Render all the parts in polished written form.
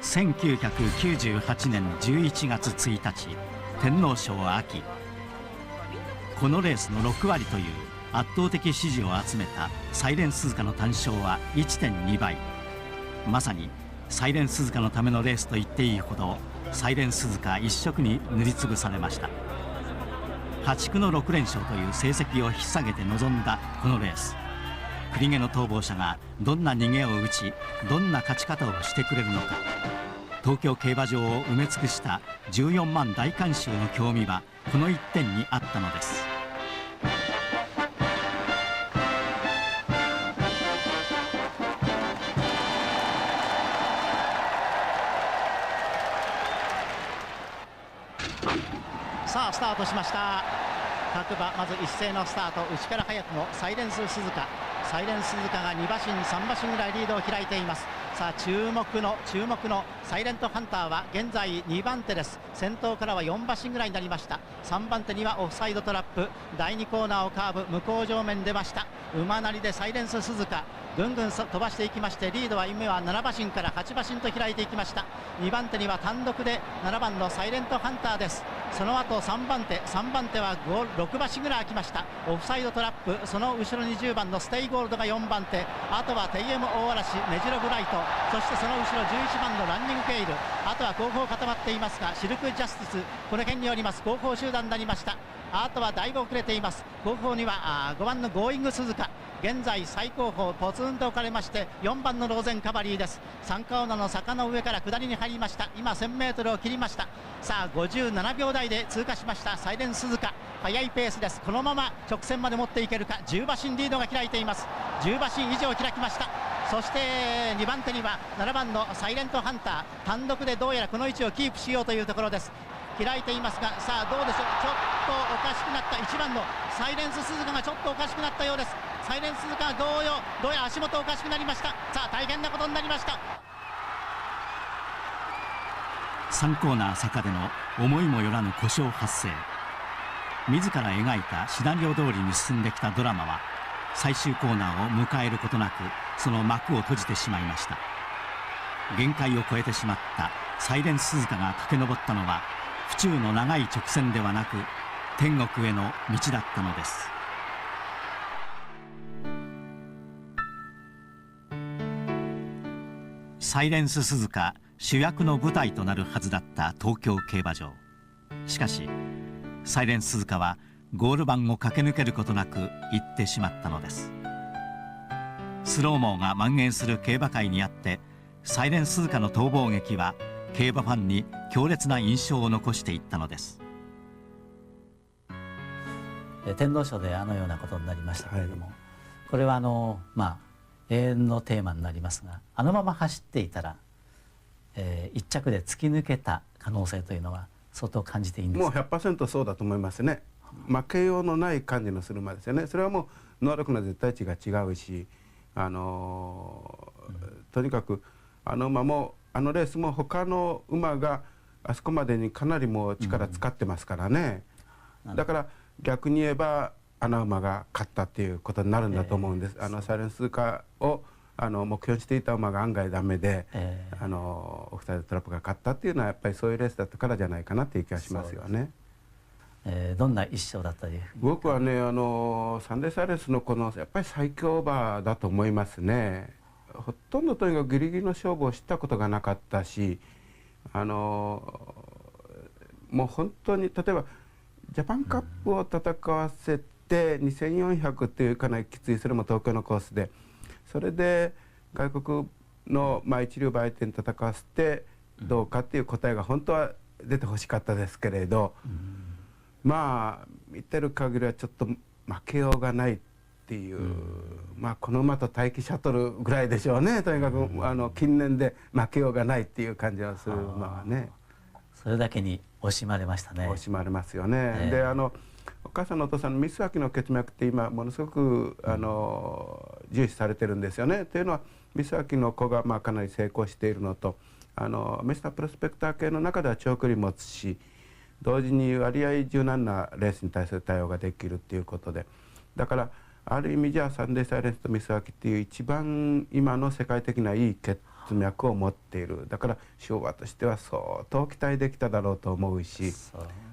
1998年11月1日、天皇賞秋。このレースの6割という圧倒的支持を集めたサイレンスズカの単勝は 1.2 倍。まさにサイレンスズカのためのレースと言っていいほど、サイレンスズカ一色に塗りつぶされました。破竹の6連勝という成績を引っ提げて臨んだこのレース、栗毛の逃亡者がどんな逃げを打ち、どんな勝ち方をしてくれるのか。東京競馬場を埋め尽くした14万大観衆の興味はこの一点にあったのです。さあスタートしました。各馬まず一斉のスタート。内から早くもサイレンス鈴鹿。サイレンス鈴鹿が2馬身3馬身ぐらいリードを開いています。さあ注目のサイレントハンターは現在2番手です。先頭からは4馬身ぐらいになりました。3番手にはオフサイドトラップ。第2コーナーをカーブ、向こう上面出ました。馬なりでサイレンス鈴鹿ぐんぐん飛ばしていきまして、リードは今は7馬身から8馬身と開いていきました。2番手には単独で7番のサイレントハンターです。その後3番手は6馬身ぐらい空きました。オフサイドトラップ、その後ろに10番のステイゴールドが4番手、あとはテイエム大嵐、メジロブライト、そしてその後ろ11番のランニングケイル、あとは後方固まっていますがシルクジャスティス、この辺におります後方集団になりました。あとはだいぶ遅れています。後方には5番のゴーイング鈴鹿、現在最後方ポツンと置かれまして、4番のローゼンカバリーです。三川野の坂の上から下りに入りました。今 1000m を切りました。さあ57秒台で通過しましたサイレンス鈴鹿、速いペースです。このまま直線まで持っていけるか。10馬身リードが開いています。10馬身以上開きました。そして2番手には7番のサイレントハンター、単独でどうやらこの位置をキープしようというところです。開いていますが、さあどうでしょう。ちょっとおかしくなった1番のサイレンス鈴鹿がちょっとおかしくなったようです。サイレンス鈴鹿がどうやら足元おかしくなりました。さあ大変なことになりました。3コーナー坂での思いもよらぬ故障発生。自ら描いたシナリオ通りに進んできたドラマは最終コーナーを迎えることなくその幕を閉じてしまいました。限界を超えてしまったサイレンス鈴鹿が駆け上ったのは府中の長い直線ではなく天国への道だったのです。サイレンス鈴鹿主役の舞台となるはずだった東京競馬場。しかしサイレンス鈴鹿はゴール板を駆け抜けることなく行ってしまったのです。スローモーが蔓延する競馬界にあってサイレンス鈴鹿の逃亡劇は競馬ファンに強烈な印象を残していったのです。天皇賞であのようなことになりましたけれども、これは永遠のテーマになりますが、あのまま走っていたら、1着で突き抜けた可能性というのは相当感じていいんですか。もう 100% そうだと思いますね。負けようのない感じのする馬ですよね。それはもう能力の絶対値が違うし、とにかくあの馬もあのレースも他の馬があそこまでにかなりもう力使ってますからね、だから逆に言えばあの馬が勝ったっていうことになるんだと思うんです。サイレンス鈴鹿を目標にしていた馬が案外ダメで、オフサイドトラップが勝ったっていうのはやっぱりそういうレースだったからじゃないかなっていう気がしますよね。どんな一勝だったというふうに。僕はねサンデーサイレンスのこのやっぱり最強馬だと思いますね。ほとんどとにかくギリギリの勝負を知ったことがなかったし、もう本当に例えばジャパンカップを戦わせて2400っていうかなりきつい、それも東京のコースで、それで外国の一流馬相手に戦わせてどうかっていう答えが本当は出てほしかったですけれど、見てる限りはちょっと負けようがないっていう、この馬と待機シャトルぐらいでしょうね。とにかく近年で負けようがないっていう感じがする馬はね。それだけに惜しまれましたね。惜しまれますよね。でお母さんのお父さんの三脇の血脈って今ものすごく重視されてるんですよね。というのは三脇の子がかなり成功しているのと、メスタープロスペクター系の中では長距離持つし、同時に割合柔軟なレースに対する対応ができるっていうことで、だからある意味じゃサンデーサイレンスと三脇っていう一番今の世界的ないい血実脈を持っている。だから昭和としては相当期待できただろうと思うし、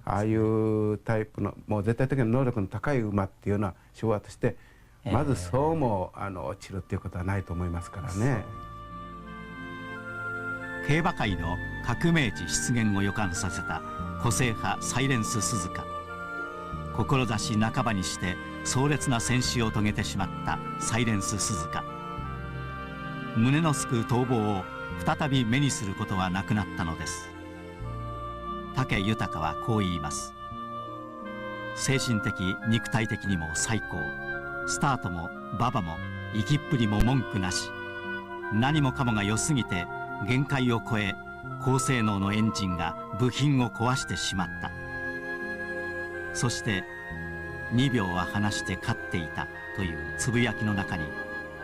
ああいうタイプのもう絶対的な能力の高い馬っていうのは昭和としてまずそうも落ちるっていうことはないと思いますからね。競馬界の革命児出現を予感させた個性派サイレンス鈴鹿。志半ばにして壮烈な戦死を遂げてしまったサイレンス鈴鹿。胸のすく逃亡を再び目にすることはなくなったのです。武豊はこう言います。精神的肉体的にも最高、スタートも馬場も行きっぷりも文句なし、何もかもが良すぎて限界を超え、高性能のエンジンが部品を壊してしまった。そして2秒は離して勝っていたというつぶやきの中に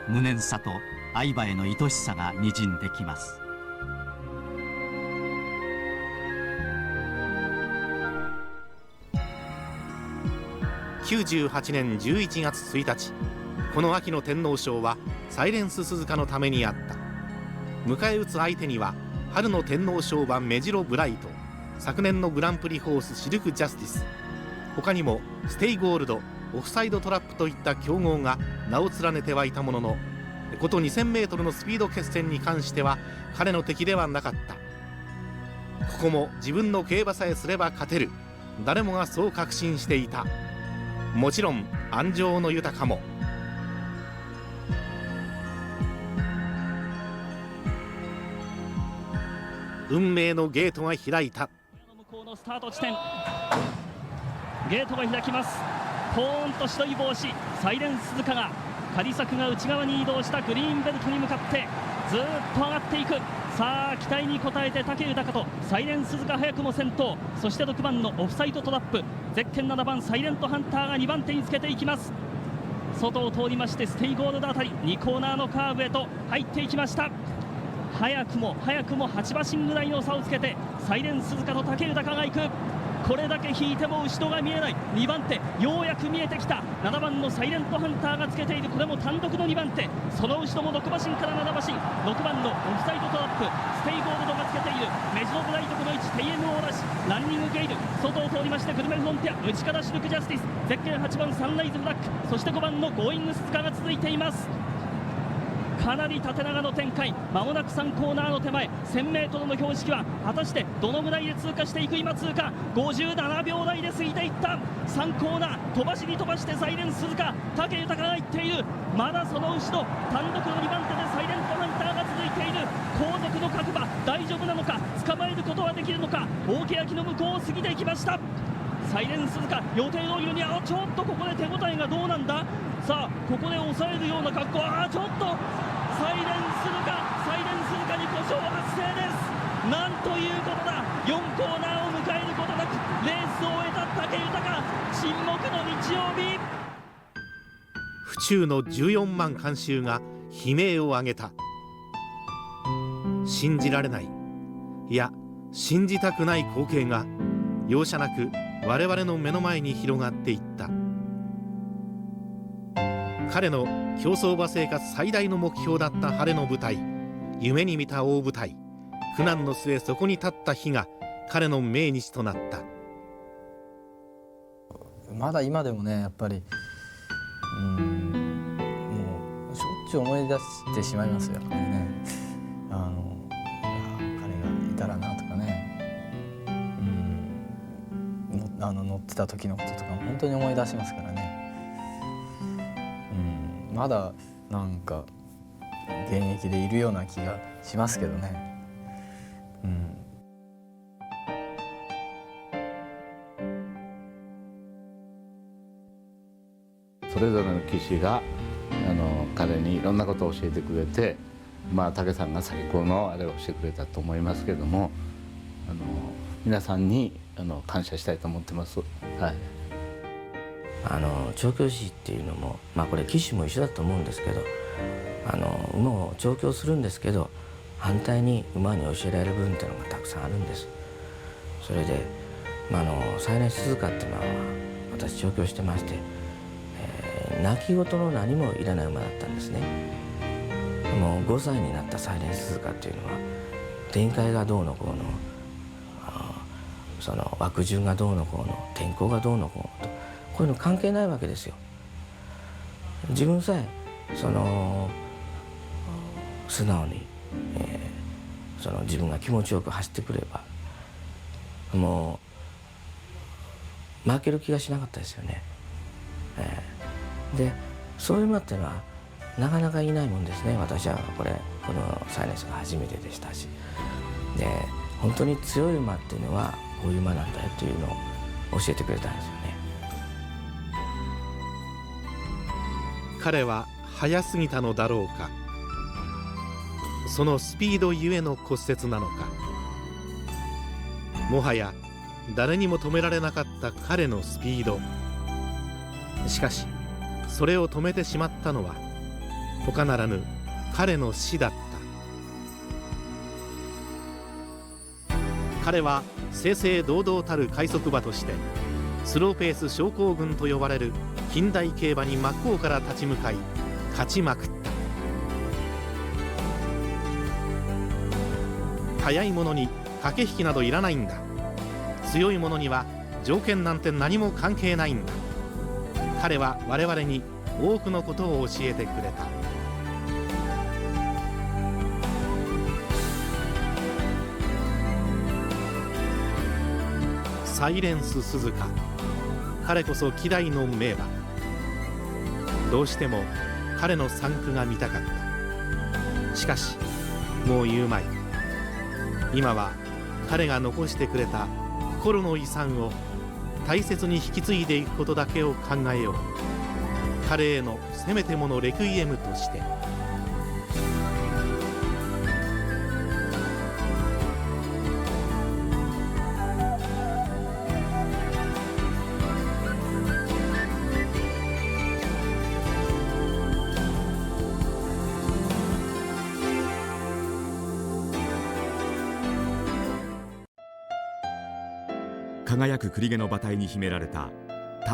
無念さと愛馬への愛しさがにじんできます。98年11月1日、この秋の天皇賞はサイレンス鈴鹿のためにあった。迎え撃つ相手には春の天皇賞馬メジロブライト、昨年のグランプリホースシルクジャスティス、他にもステイゴールド、オフサイドトラップといった強豪が名を連ねてはいたものの、こと 2000m のスピード決戦に関しては彼の敵ではなかった。ここも自分の競馬さえすれば勝てる、誰もがそう確信していた。もちろん安城の豊も。運命のゲートが開いた。向こうのスタート地点、ゲートが開きます。ポーンと白い帽子、サイレンス鈴鹿が仮柵が内側に移動したグリーンベルトに向かってずっと上がっていく。さあ期待に応えて武豊とサイレンス鈴鹿早くも先頭、そして6番のオフサイドトラップ、ゼッケン7番サイレントハンターが2番手につけていきます。外を通りましてステイゴールドあたり2コーナーのカーブへと入っていきました。早くも8馬身ぐらいの差をつけてサイレンス鈴鹿と武豊が行く。これだけ引いても後ろが見えない。2番手ようやく見えてきた。7番のサイレントハンターがつけている。これも単独の2番手、その後ろも6馬身から7馬身、6番のオフサイドトラップ、ステイゴールドがつけている。メジロブライトこの位置 TMO らし、ランニングゲイル、外を通りましてグルメフロンティア、内からシルクジャスティス、ゼッケン8番サンライズフラッグ、そして5番のゴーイングスツカが続いています。かなり縦長の展開、まもなく3コーナーの手前、1000m の標識は果たしてどのぐらいで通過していく。今通過57秒台で過ぎていった。3コーナー飛ばしに飛ばしてサイレンス鈴鹿、武豊が行っている。まだその後ろ単独の2番手でサイレントハンターが続いている。後続の各馬大丈夫なのか、捕まえることはできるのか。大欅の向こうを過ぎていきました。サイレンス鈴鹿予定通りにはちょっとここで手応えがどうなんだ。さあここで抑えるような格好、ちょっとサイレンス鈴鹿に故障発生です。なんということだ。4コーナーを迎えることなくレースを終えた武豊、沈黙の日曜日。府中の14万観衆が悲鳴を上げた。信じられない、いや信じたくない光景が容赦なく我々の目の前に広がっていった。彼の競走馬生活最大の目標だった晴れの舞台、夢に見た大舞台、苦難の末そこに立った日が彼の命日となった。まだ今でもね、やっぱりもうしょっちゅう思い出してしまいますよ、やっぱりね。彼がいたらなとかね、乗ってた時のこととか本当に思い出しますからね。まだなんか現役でいるような気がしますけどね。それぞれの騎手が彼にいろんなことを教えてくれて、武さんが最高のあれをしてくれたと思いますけども、皆さんに感謝したいと思ってます。はい。調教師っていうのも、これ騎手も一緒だと思うんですけど、馬を調教するんですけど、反対に馬に教えられる部分っていうのがたくさんあるんです。それで、サイレンス鈴鹿っていうのは私調教してまして、泣き言の何もいらない馬だったんですね。もう5歳になったサイレンス鈴鹿っていうのは展開がどうのこうの、その枠順がどうのこうの、天候がどうのこうのと、こういうの関係ないわけですよ。自分さえその素直に、その自分が気持ちよく走ってくればもう負ける気がしなかったですよね。でそういう馬っていうのはなかなかいないもんですね。私はこのサイレンスが初めてでしたし、で本当に強い馬っていうのはこういう馬なんだよっていうのを教えてくれたんですよね。彼は速すぎたのだろうか、そのスピードゆえの骨折なのか、もはや誰にも止められなかった彼のスピード。しかしそれを止めてしまったのは他ならぬ彼の死だった。彼は正々堂々たる快速馬としてスローペース将校軍と呼ばれる近代競馬に真っ向から立ち向かい勝ちまくった。速い者に駆け引きなどいらないんだ。強い者には条件なんて何も関係ないんだ。彼は我々に多くのことを教えてくれた。サイレンス鈴鹿、彼こそ希代の名馬。どうしても彼の産区が見たかった。しかしもう言うまい。今は彼が残してくれた心の遺産を大切に引き継いでいくことだけを考えよう。彼へのせめてものレクイエムとして。輝く栗毛の馬体に秘められた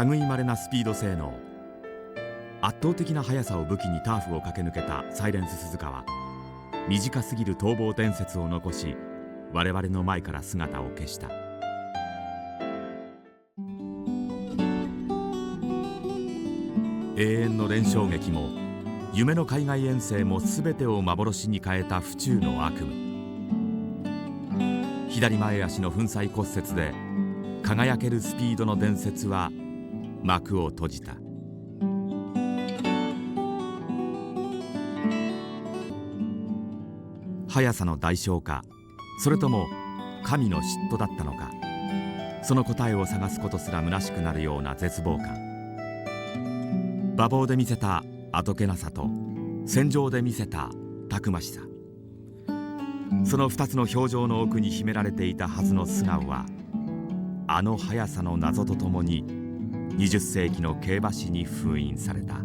類いまれなスピード性能。圧倒的な速さを武器にターフを駆け抜けたサイレンス鈴鹿は短すぎる逃亡伝説を残し、我々の前から姿を消した。永遠の連勝劇も夢の海外遠征も全てを幻に変えた府中の悪夢。左前足の粉砕骨折で輝けるスピードの伝説は幕を閉じた。速さの代償か、それとも神の嫉妬だったのか、その答えを探すことすら虚しくなるような絶望感。馬房で見せたあどけなさと戦場で見せたたくましさ、その2つの表情の奥に秘められていたはずの素顔は、あの速さの謎とともに20世紀の競馬史に封印された。